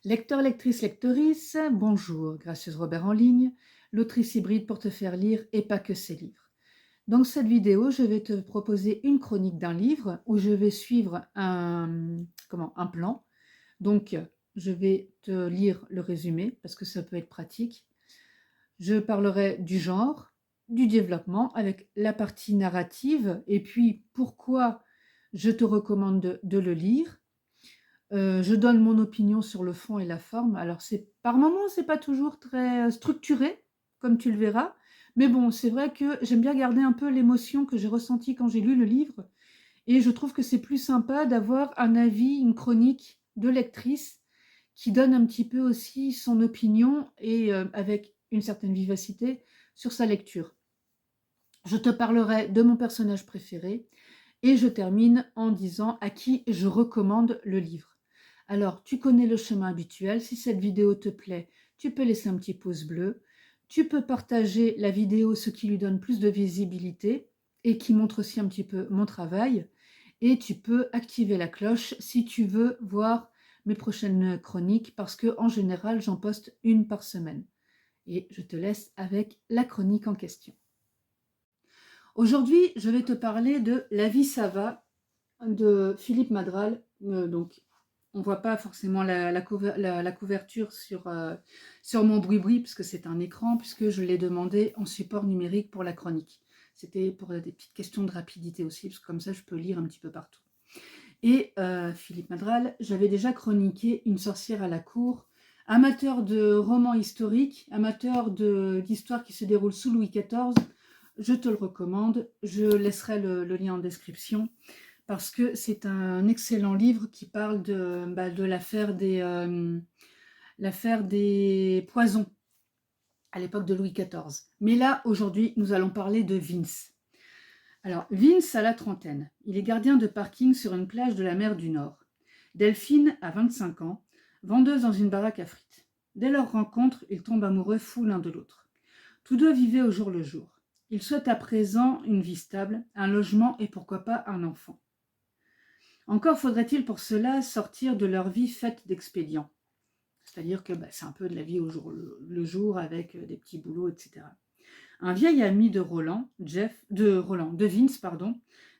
Lecteur, lectrice, lectrice, bonjour, gracieuse Robert en ligne, l'autrice hybride pour te faire lire et pas que ses livres. Dans cette vidéo, je vais te proposer une chronique d'un livre où je vais suivre un plan. Donc, je vais te lire le résumé parce que ça peut être pratique. Je parlerai du genre, du développement avec la partie narrative et puis pourquoi je te recommande de le lire. Je donne mon opinion sur le fond et la forme. Alors c'est par moments, c'est pas toujours très, structuré, comme tu le verras. Mais bon, c'est vrai que j'aime bien garder un peu l'émotion que j'ai ressentie quand j'ai lu le livre et je trouve que c'est plus sympa d'avoir un avis, une chronique de lectrice qui donne un petit peu aussi son opinion et avec une certaine vivacité sur sa lecture. Je te parlerai de mon personnage préféré et je termine en disant à qui je recommande le livre. Alors, tu connais le chemin habituel. Si cette vidéo te plaît, tu peux laisser un petit pouce bleu. Tu peux partager la vidéo, ce qui lui donne plus de visibilité et qui montre aussi un petit peu mon travail. Et tu peux activer la cloche si tu veux voir mes prochaines chroniques parce que en général, j'en poste une par semaine. Et je te laisse avec la chronique en question. Aujourd'hui, je vais te parler de La vie ça va de Philippe Madral. Donc, on ne voit pas forcément la couverture sur mon bruit-bruit, puisque c'est un écran, puisque je l'ai demandé en support numérique pour la chronique. C'était pour des petites questions de rapidité aussi, parce que comme ça, je peux lire un petit peu partout. Et Philippe Madral, j'avais déjà chroniqué Une sorcière à la cour. Amateur de romans historiques, amateur d'histoires qui se déroulent sous Louis XIV, je te le recommande. Je laisserai le lien en description parce que c'est un excellent livre qui parle de l'affaire des poisons à l'époque de Louis XIV. Mais là, aujourd'hui, nous allons parler de Vince. Alors, Vince a la trentaine. Il est gardien de parking sur une plage de la mer du Nord. Delphine a 25 ans, vendeuse dans une baraque à frites. Dès leur rencontre, ils tombent amoureux fous l'un de l'autre. Tous deux vivaient au jour le jour. Ils souhaitent à présent une vie stable, un logement et pourquoi pas un enfant. Encore faudrait-il pour cela sortir de leur vie faite d'expédients. C'est-à-dire que c'est un peu de la vie au jour le jour avec des petits boulots, etc. Un vieil ami de Vince,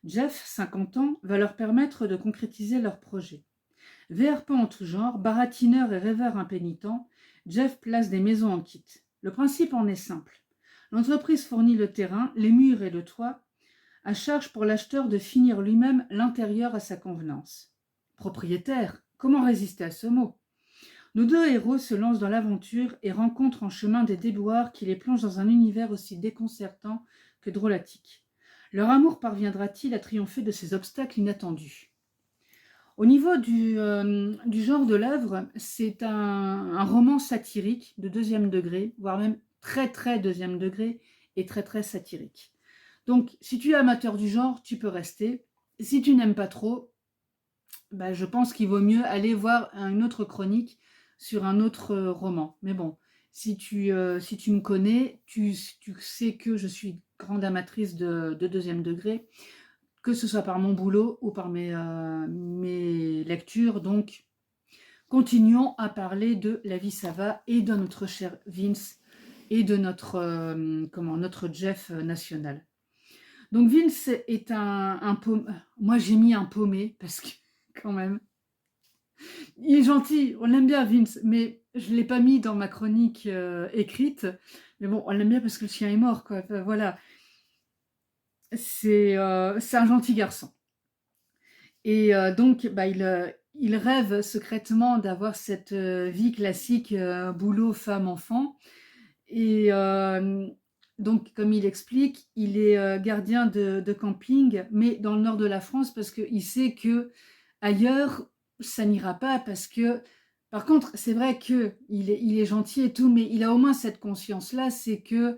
Jeff, 50 ans, va leur permettre de concrétiser leur projet. VRP en tout genre, baratineur et rêveur impénitent, Jeff place des maisons en kit. Le principe en est simple. L'entreprise fournit le terrain, les murs et le toit, à charge pour l'acheteur de finir lui-même l'intérieur à sa convenance. Propriétaire, comment résister à ce mot? Nos deux héros se lancent dans l'aventure et rencontrent en chemin des déboires qui les plongent dans un univers aussi déconcertant que drôlatique. Leur amour parviendra-t-il à triompher de ces obstacles inattendus? Au niveau du genre de l'œuvre, c'est un roman satirique de deuxième degré, voire même très très deuxième degré et très très satirique. Donc, si tu es amateur du genre, tu peux rester. Si tu n'aimes pas trop, je pense qu'il vaut mieux aller voir une autre chronique sur un autre roman. Mais bon, si tu me connais, tu sais que je suis grande amatrice de deuxième degré, que ce soit par mon boulot ou par mes lectures. Donc, continuons à parler de La vie ça va et de notre cher Vince et de notre Jeff national. Donc Vince est un paumé. Moi j'ai mis un paumé parce que quand même, il est gentil, on l'aime bien Vince, mais je ne l'ai pas mis dans ma chronique écrite. Mais bon, on l'aime bien parce que le chien est mort, quoi. Enfin, voilà, c'est un gentil garçon. Et donc, il rêve secrètement d'avoir cette vie classique, boulot, femme, enfant. Et donc, comme il explique, il est gardien de camping, mais dans le nord de la France, parce qu'il sait que ailleurs, ça n'ira pas, parce que, par contre, c'est vrai qu'il est gentil et tout, mais il a au moins cette conscience-là, c'est que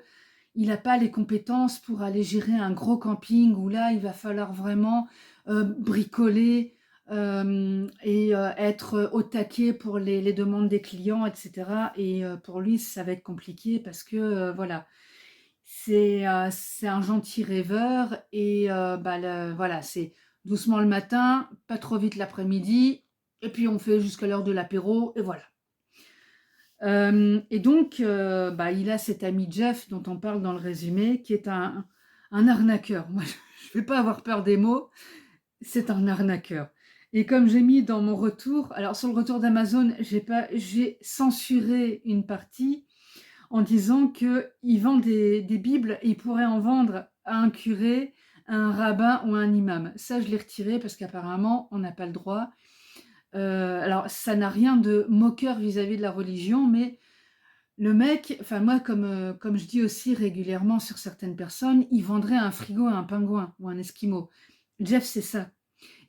il n'a pas les compétences pour aller gérer un gros camping où là, il va falloir vraiment bricoler et être au taquet pour les demandes des clients, etc. Et pour lui, ça va être compliqué parce que, voilà, c'est un gentil rêveur et voilà, c'est doucement le matin, pas trop vite l'après-midi, et puis on fait jusqu'à l'heure de l'apéro, et voilà. Et donc, il a cet ami Jeff dont on parle dans le résumé, qui est un arnaqueur. Moi, je ne vais pas avoir peur des mots, c'est un arnaqueur. Et comme j'ai mis dans mon retour, alors sur le retour d'Amazon, j'ai censuré une partie en disant qu'il vend des Bibles et il pourrait en vendre à un curé, à un rabbin ou à un imam. Ça, je l'ai retiré parce qu'apparemment, on n'a pas le droit. Alors, ça n'a rien de moqueur vis-à-vis de la religion, mais le mec, enfin moi, comme je dis aussi régulièrement sur certaines personnes, il vendrait un frigo à un pingouin ou un esquimau. Jeff, c'est ça.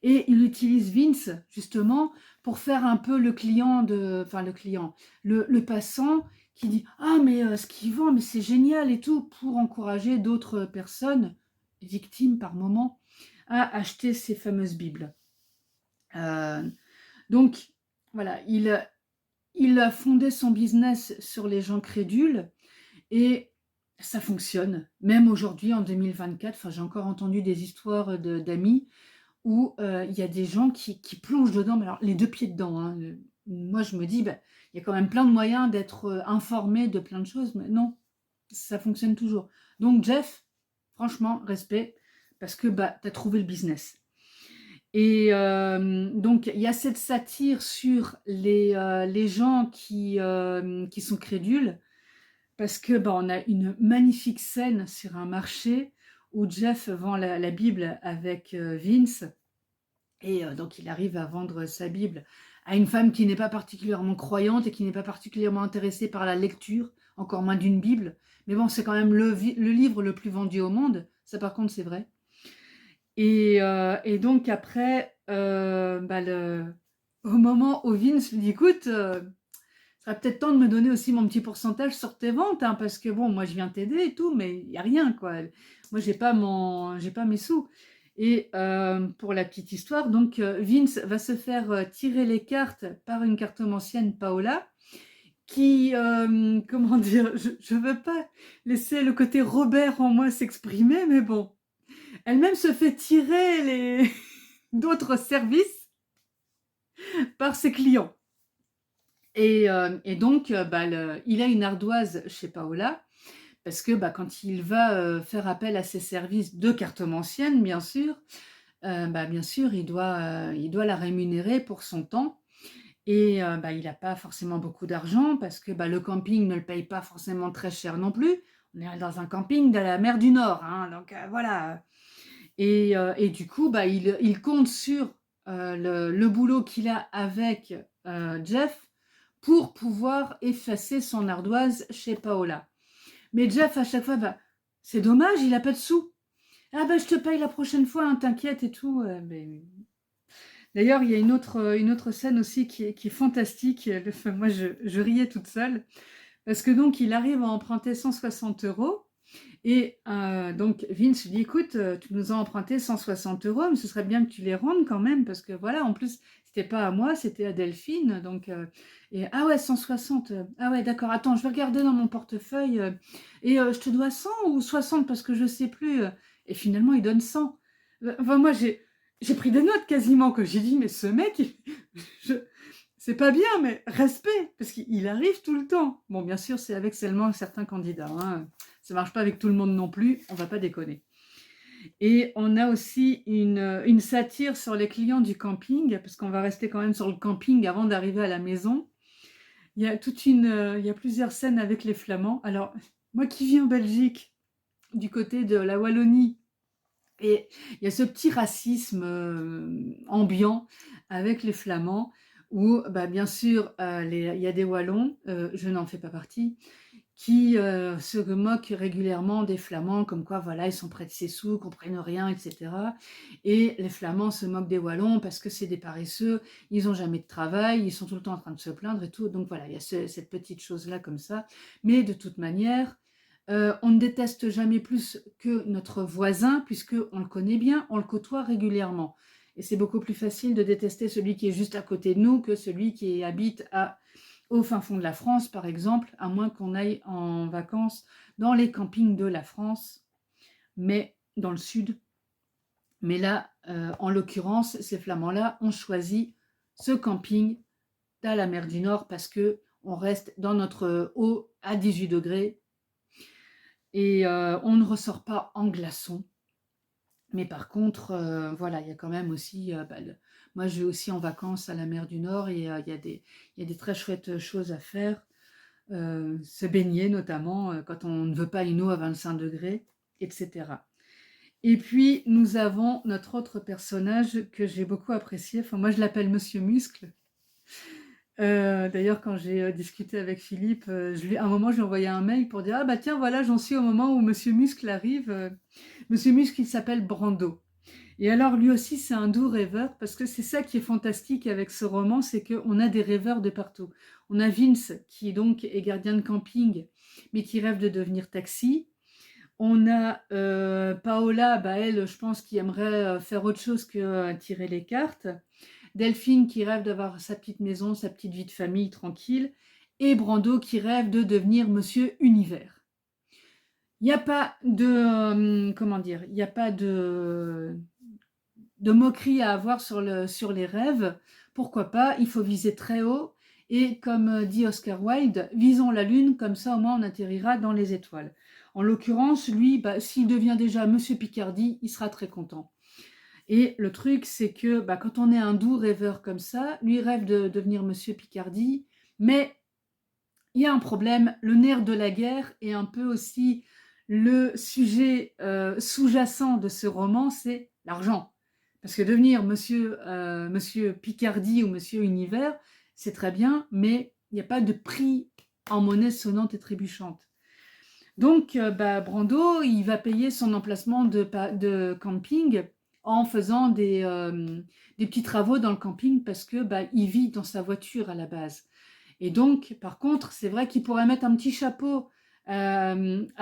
Et il utilise Vince, justement, pour faire un peu le client enfin le client, le passant qui dit «Ah mais ce qu'il vend, mais c'est génial et tout», pour encourager d'autres personnes, victimes par moment, à acheter ces fameuses Bibles. Euh, donc, voilà, il a fondé son business sur les gens crédules et ça fonctionne. Même aujourd'hui, en 2024, enfin, j'ai encore entendu des histoires d'amis où il y a des gens qui plongent dedans, mais alors les deux pieds dedans. Hein. Moi, je me dis, il y a quand même plein de moyens d'être informé de plein de choses, mais non, ça fonctionne toujours. Donc, Jeff, franchement, respect, parce que tu as trouvé le business. Et donc, il y a cette satire sur les gens qui sont crédules, parce que on a une magnifique scène sur un marché où Jeff vend la Bible avec Vince, et donc il arrive à vendre sa Bible à une femme qui n'est pas particulièrement croyante et qui n'est pas particulièrement intéressée par la lecture, encore moins d'une Bible. Mais bon, c'est quand même le livre le plus vendu au monde, ça par contre c'est vrai. Et donc après, au moment où Vince lui dit «Écoute, ça serait peut-être temps de me donner aussi mon petit pourcentage sur tes ventes, hein, parce que bon, moi je viens t'aider et tout, mais il n'y a rien, quoi. Moi, j'ai pas mes sous.» Et pour la petite histoire, donc Vince va se faire tirer les cartes par une cartomancienne, Paola, qui, comment dire, je ne veux pas laisser le côté Robert en moi s'exprimer, mais bon, elle-même se fait tirer d'autres services par ses clients. Et donc, il a une ardoise chez Paola, parce que quand il va faire appel à ses services de cartomancienne, bien sûr, il doit la rémunérer pour son temps. Et il n'a pas forcément beaucoup d'argent, parce que le camping ne le paye pas forcément très cher non plus. On est dans un camping de la mer du Nord, hein, donc voilà. Et du coup, il compte sur le boulot qu'il a avec Jeff pour pouvoir effacer son ardoise chez Paola. Mais Jeff, à chaque fois, c'est dommage, il n'a pas de sous. Ah je te paye la prochaine fois, hein, t'inquiète et tout. D'ailleurs, il y a une autre scène aussi qui est fantastique. Moi, je riais toute seule. Parce que donc, il arrive à emprunter 160 euros. Et donc Vince lui dit «Écoute, tu nous as emprunté 160 euros, mais ce serait bien que tu les rendes quand même, parce que voilà, en plus, c'était pas à moi, c'était à Delphine. Donc, et ah ouais, 160, ah ouais, d'accord, attends, je vais regarder dans mon portefeuille, et je te dois 100 ou 60 parce que je sais plus. Et finalement, il donne 100. Enfin, moi, j'ai pris des notes quasiment, que j'ai dit «Mais ce mec, je, c'est pas bien, mais respect, parce qu'il arrive tout le temps.» Bon, bien sûr, c'est avec seulement certains candidats, hein. Ça marche pas avec tout le monde non plus, on va pas déconner. Et on a aussi une satire sur les clients du camping, parce qu'on va rester quand même sur le camping avant d'arriver à la maison. Il y a plusieurs scènes avec les Flamands. Alors, moi qui vis en Belgique, du côté de la Wallonie, et il y a ce petit racisme ambiant avec les Flamands, où bien sûr, il y a des Wallons, je n'en fais pas partie, qui se moquent régulièrement des Flamands, comme quoi, voilà, ils sont près de ses sous, ils comprennent rien, etc. Et les Flamands se moquent des Wallons parce que c'est des paresseux, ils n'ont jamais de travail, ils sont tout le temps en train de se plaindre et tout. Donc voilà, il y a cette petite chose-là comme ça. Mais de toute manière, on ne déteste jamais plus que notre voisin, puisqu'on le connaît bien, on le côtoie régulièrement. Et c'est beaucoup plus facile de détester celui qui est juste à côté de nous que celui qui habite au fin fond de la France, par exemple, à moins qu'on aille en vacances dans les campings de la France, mais dans le sud. Mais là, en l'occurrence, ces Flamands-là ont choisi ce camping à la mer du Nord parce qu'on on reste dans notre eau à 18 degrés et on ne ressort pas en glaçon. Mais par contre, voilà, il y a quand même aussi, moi je vais aussi en vacances à la mer du Nord et il y a des très chouettes choses à faire. Se baigner notamment quand on ne veut pas une eau à 25 degrés, etc. Et puis nous avons notre autre personnage que j'ai beaucoup apprécié, enfin moi je l'appelle Monsieur Muscle. D'ailleurs quand j'ai discuté avec Philippe, à un moment je lui ai envoyé un mail pour dire ah bah tiens voilà j'en suis au moment où Monsieur Muscle arrive. Monsieur Muscle il s'appelle Brando. Et alors lui aussi c'est un doux rêveur parce que c'est ça qui est fantastique avec ce roman, c'est qu'on a des rêveurs de partout. On a Vince qui donc est gardien de camping mais qui rêve de devenir taxi. On a Paola, bah elle je pense qui aimerait faire autre chose que tirer les cartes. Delphine qui rêve d'avoir sa petite maison, sa petite vie de famille tranquille. Et Brando qui rêve de devenir Monsieur Univers. Il n'y a pas de... comment dire, il n'y a pas de moquerie à avoir sur les rêves. Pourquoi pas, il faut viser très haut. Et comme dit Oscar Wilde, visons la lune, comme ça au moins on atterrira dans les étoiles. En l'occurrence, lui, s'il devient déjà Monsieur Picardie, il sera très content. Et le truc, c'est que quand on est un doux rêveur comme ça, lui rêve de devenir Monsieur Picardie, mais il y a un problème, le nerf de la guerre est un peu aussi le sujet sous-jacent de ce roman, c'est l'argent. Parce que devenir monsieur Picardie ou Monsieur Univers, c'est très bien, mais il n'y a pas de prix en monnaie sonnante et trébuchante. Donc, Brando, il va payer son emplacement de camping en faisant des petits travaux dans le camping parce que il vit dans sa voiture à la base. Et donc, par contre, c'est vrai qu'il pourrait mettre un petit chapeau à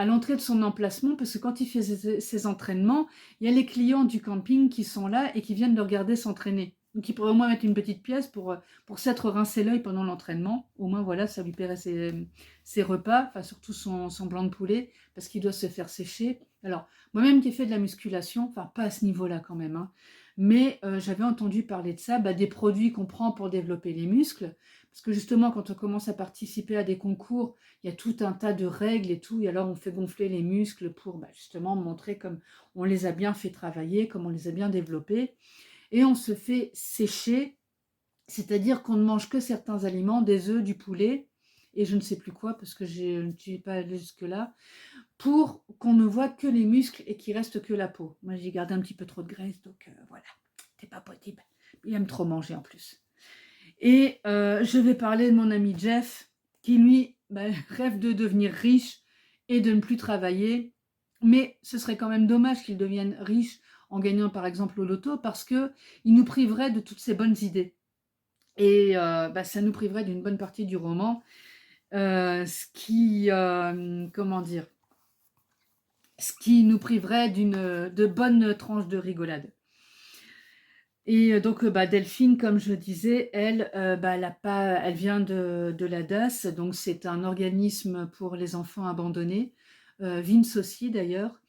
l'entrée de son emplacement parce que quand il fait ses entraînements, il y a les clients du camping qui sont là et qui viennent le regarder s'entraîner. Donc, il pourrait au moins mettre une petite pièce pour s'être rincé l'œil pendant l'entraînement. Au moins, voilà, ça lui paierait ses repas, enfin surtout son blanc de poulet parce qu'il doit se faire sécher. Alors, moi-même qui ai fait de la musculation, enfin pas à ce niveau-là quand même, hein, mais j'avais entendu parler de ça, des produits qu'on prend pour développer les muscles. Parce que justement, quand on commence à participer à des concours, il y a tout un tas de règles et tout. Et alors, on fait gonfler les muscles pour justement montrer comme on les a bien fait travailler, comme on les a bien développés. Et on se fait sécher, c'est-à-dire qu'on ne mange que certains aliments, des œufs, du poulet, et je ne sais plus quoi, parce que je ne suis pas allée jusque-là, pour qu'on ne voit que les muscles et qu'il reste que la peau. Moi, j'ai gardé un petit peu trop de graisse, donc voilà, c'est pas possible. Il aime trop manger en plus. Et je vais parler de mon ami Jeff, qui lui rêve de devenir riche et de ne plus travailler. Mais ce serait quand même dommage qu'il devienne riche en gagnant par exemple au loto, parce qu'il nous priverait de toutes ses bonnes idées. Et ça nous priverait d'une bonne partie du roman. Ce qui nous priverait de bonnes tranches de rigolade. Et donc Delphine, comme je disais, elle, elle vient de la DAS, donc c'est un organisme pour les enfants abandonnés. Vince aussi d'ailleurs.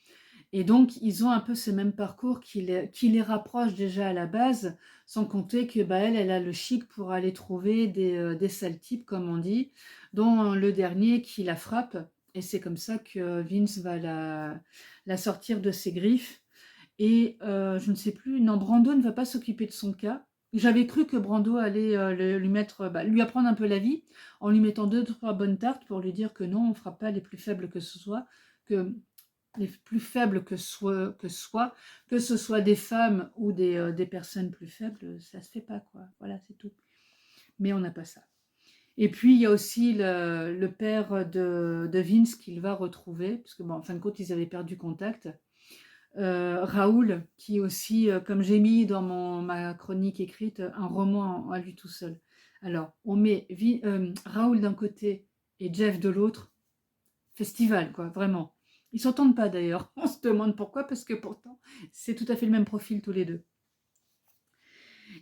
Et donc ils ont un peu ce même parcours qui les rapproche déjà à la base, sans compter que elle a le chic pour aller trouver des sales types, comme on dit, dont le dernier qui la frappe. Et c'est comme ça que Vince va la sortir de ses griffes. Et je ne sais plus, non, Brando ne va pas s'occuper de son cas. J'avais cru que Brando allait lui apprendre un peu la vie en lui mettant 2-3 bonnes tartes pour lui dire que non, on ne fera pas les plus faibles que ce soit, que les plus faibles que ce soit des femmes ou des personnes plus faibles, ça se fait pas, quoi. Voilà, c'est tout. Mais on n'a pas ça. Et puis, il y a aussi le père de Vince qu'il va retrouver, parce que, en fin de compte, ils avaient perdu contact. Raoul, qui aussi, comme j'ai mis dans ma chronique écrite, un roman à lui tout seul. Alors, on met Raoul d'un côté et Jeff de l'autre. Festival, quoi, vraiment. Ils s'entendent pas d'ailleurs. On se demande pourquoi, parce que pourtant, c'est tout à fait le même profil tous les deux.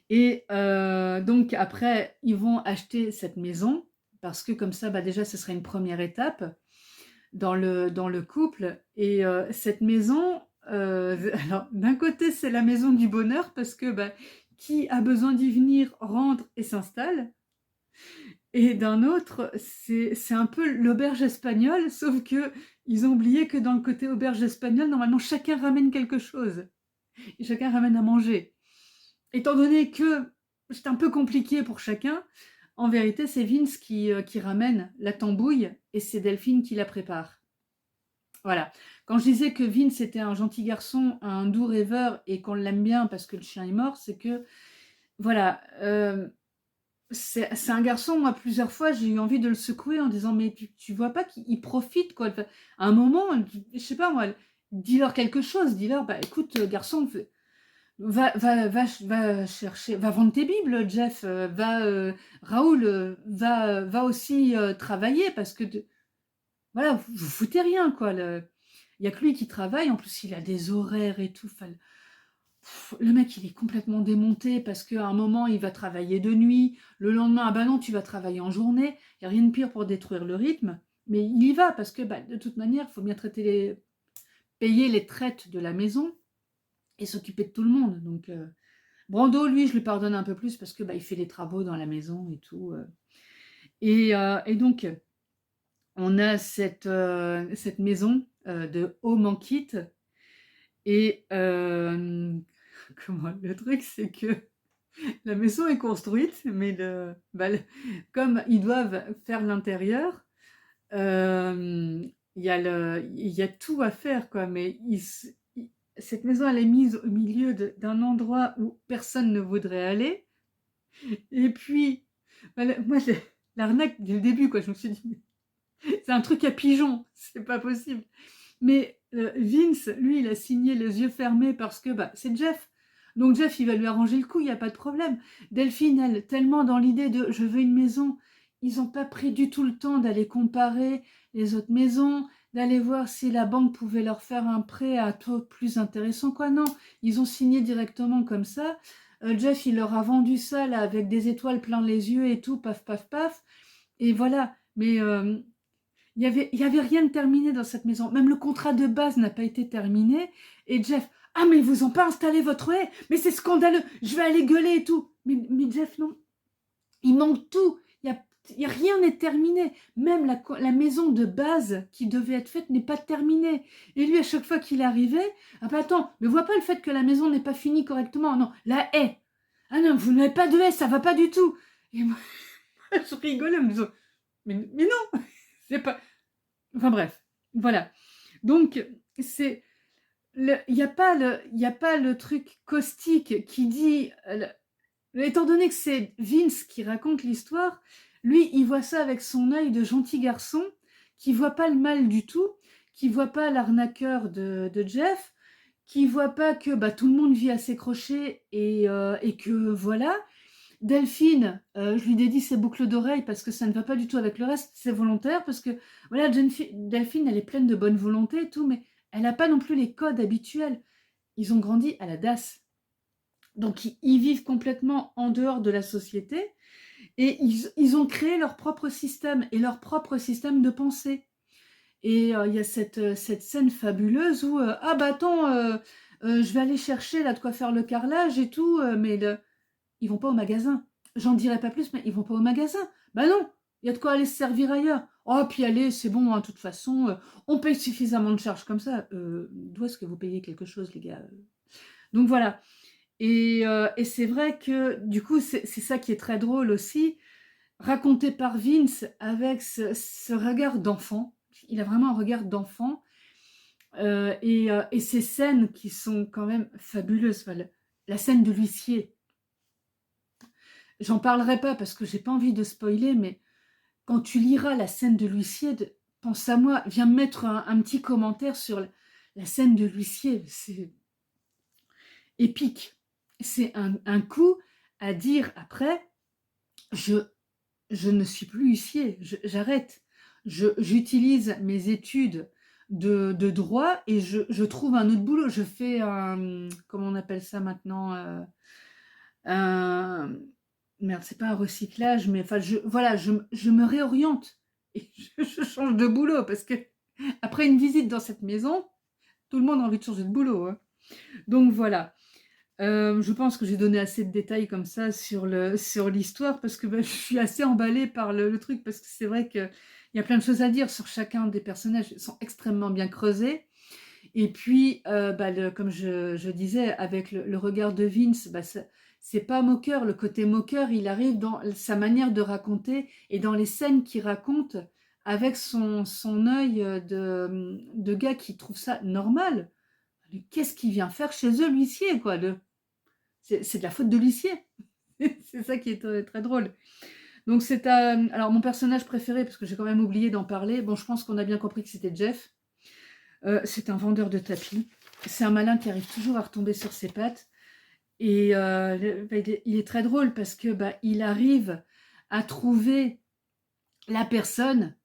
Et donc après, ils vont acheter cette maison, parce que comme ça, déjà, ce serait une première étape dans le couple. Et cette maison, alors d'un côté, c'est la maison du bonheur, parce que qui a besoin d'y venir, rentre et s'installe. Et d'un autre, c'est un peu l'auberge espagnole, sauf que ils ont oublié que dans le côté auberge espagnole, normalement, chacun ramène quelque chose et chacun ramène à manger. Étant donné que c'est un peu compliqué pour chacun, en vérité, c'est Vince qui ramène la tambouille et c'est Delphine qui la prépare. Voilà. Quand je disais que Vince était un gentil garçon, un doux rêveur et qu'on l'aime bien parce que le chien est mort, c'est que, voilà, c'est un garçon, moi, plusieurs fois, j'ai eu envie de le secouer en disant, mais tu vois pas qu'il profite, quoi. Enfin, à un moment, je sais pas moi, dis-leur quelque chose, dis-leur, bah écoute, garçon, va chercher, va vendre tes bibles, Jeff, Raoul, va aussi travailler parce que, voilà, vous foutez rien, quoi. Il y a que lui qui travaille, en plus il a des horaires et tout. Enfin, le mec, il est complètement démonté parce qu'à un moment, il va travailler de nuit. Le lendemain, ah bah non, tu vas travailler en journée. Il n'y a rien de pire pour détruire le rythme. Mais il y va parce que bah, de toute manière, il faut bien payer les traites de la maison et s'occuper de tout le monde. Donc, Brando, lui, je lui pardonne un peu plus parce que bah, il fait les travaux dans la maison et tout. Et donc, on a cette maison de Home en kit. Et comment le truc, c'est que la maison est construite, mais comme ils doivent faire l'intérieur, il y a tout à faire, quoi. Mais cette maison, elle est mise au milieu d'un endroit où personne ne voudrait aller. Et puis, moi, l'arnaque dès le début, quoi. Je me suis dit, mais c'est un truc à pigeon, c'est pas possible. Mais Vince, lui, il a signé les yeux fermés parce que bah, c'est Jeff. Donc Jeff, il va lui arranger le coup, il n'y a pas de problème. Delphine, elle, tellement dans l'idée de je veux une maison, ils n'ont pas pris du tout le temps d'aller comparer les autres maisons, d'aller voir si la banque pouvait leur faire un prêt à taux plus intéressant. Quoi, non, ils ont signé directement comme ça. Jeff, il leur a vendu ça là, avec des étoiles plein les yeux et tout, paf, paf, paf. Et voilà. Mais il y avait rien de terminé dans cette maison. Même le contrat de base n'a pas été terminé. Et Jeff, ah mais ils vous ont pas installé votre haie, mais c'est scandaleux, je vais aller gueuler et tout. Mais Jeff, non, il manque tout. Rien n'est terminé. Même la maison de base qui devait être faite n'est pas terminée. Et lui, à chaque fois qu'il arrivait, ah bah attends, ne vois pas le fait que la maison n'est pas finie correctement. Non, la haie. Ah non, vous n'avez pas de haie, ça va pas du tout. Et moi, je rigolais en me disant, mais non, c'est pas. Enfin bref, voilà. Donc, il n'y a pas le truc caustique qui dit, étant donné que c'est Vince qui raconte l'histoire, lui, il voit ça avec son œil de gentil garçon, qui voit pas le mal du tout, qui voit pas l'arnaqueur de Jeff, qui voit pas que bah, tout le monde vit à ses crochets et que voilà. Delphine, je lui dédie ses boucles d'oreilles parce que ça ne va pas du tout avec le reste, c'est volontaire parce que voilà, Delphine, elle est pleine de bonne volonté et tout, mais elle n'a pas non plus les codes habituels. Ils ont grandi à la DAS. Donc ils vivent complètement en dehors de la société et ils ont créé leur propre système et leur propre système de pensée. Et il y a cette scène fabuleuse où ah bah attends, je vais aller chercher là de quoi faire le carrelage et tout, mais ils vont pas au magasin. J'en dirai pas plus, mais ils vont pas au magasin. Bah non, il y a de quoi aller se servir ailleurs. Oh, puis allez, c'est bon, hein, de toute façon, on paye suffisamment de charges comme ça. D'où est-ce que vous payez quelque chose, les gars? Donc voilà. Et c'est vrai que, du coup, c'est ça qui est très drôle aussi, raconté par Vince avec ce regard d'enfant. Il a vraiment un regard d'enfant. Et ces scènes qui sont quand même fabuleuses. Enfin, la scène de l'huissier. J'en parlerai pas parce que j'ai pas envie de spoiler, mais quand tu liras la scène de l'huissier, pense à moi, viens me mettre un petit commentaire sur la scène de l'huissier. C'est épique. C'est un coup à dire après, je ne suis plus huissier, j'arrête. J'utilise mes études de droit et je trouve un autre boulot. Je fais un, comment on appelle ça maintenant, un, merde, c'est pas un recyclage, mais enfin, voilà, je me réoriente et je change de boulot parce que après une visite dans cette maison, tout le monde a envie de changer de boulot, hein. Donc voilà. Je pense que j'ai donné assez de détails comme ça sur l'histoire parce que, bah, je suis assez emballée par le truc parce que c'est vrai qu'il y a plein de choses à dire sur chacun des personnages. Ils sont extrêmement bien creusés et puis, bah, comme je disais avec le regard de Vince, bah, c'est pas moqueur. Le côté moqueur, il arrive dans sa manière de raconter et dans les scènes qu'il raconte avec son œil, de gars qui trouve ça normal. Qu'est-ce qu'il vient faire chez eux, l'huissier, quoi? C'est de la faute de l'huissier. C'est ça qui est très drôle. Donc alors mon personnage préféré, parce que j'ai quand même oublié d'en parler, bon, je pense qu'on a bien compris que c'était Jeff. C'est un vendeur de tapis. C'est un malin qui arrive toujours à retomber sur ses pattes. Et bah, il est très drôle parce que bah, il arrive à trouver la personne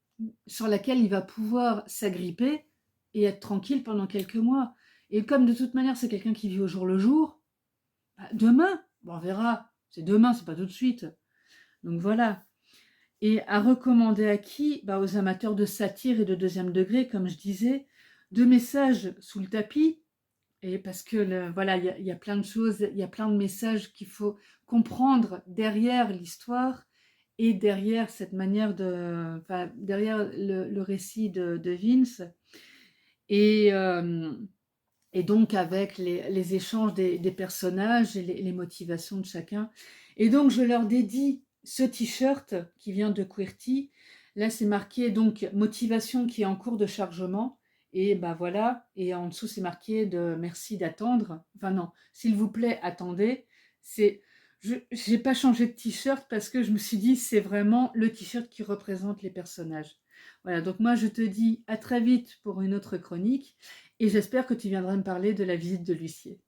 sur laquelle il va pouvoir s'agripper et être tranquille pendant quelques mois. Et comme de toute manière, c'est quelqu'un qui vit au jour le jour, bah, demain, bon, on verra. C'est demain, c'est pas tout de suite. Donc voilà. Et à recommander à qui? Bah, aux amateurs de satire et de deuxième degré, comme je disais, de messages sous le tapis. Et parce que voilà, il y a plein de choses, il y a plein de messages qu'il faut comprendre derrière l'histoire et derrière cette manière enfin, derrière le récit de Vince. Et, euh, et donc avec les échanges des personnages et les motivations de chacun. Et donc je leur dédie ce t-shirt qui vient de QWERTY. Là c'est marqué donc motivation qui est en cours de chargement. Et bah voilà, et en dessous c'est marqué de merci d'attendre. Enfin non, s'il vous plaît, attendez. Je n'ai pas changé de t-shirt parce que je me suis dit c'est vraiment le t-shirt qui représente les personnages. Voilà, donc moi je te dis à très vite pour une autre chronique. Et j'espère que tu viendras me parler de la visite de l'huissier.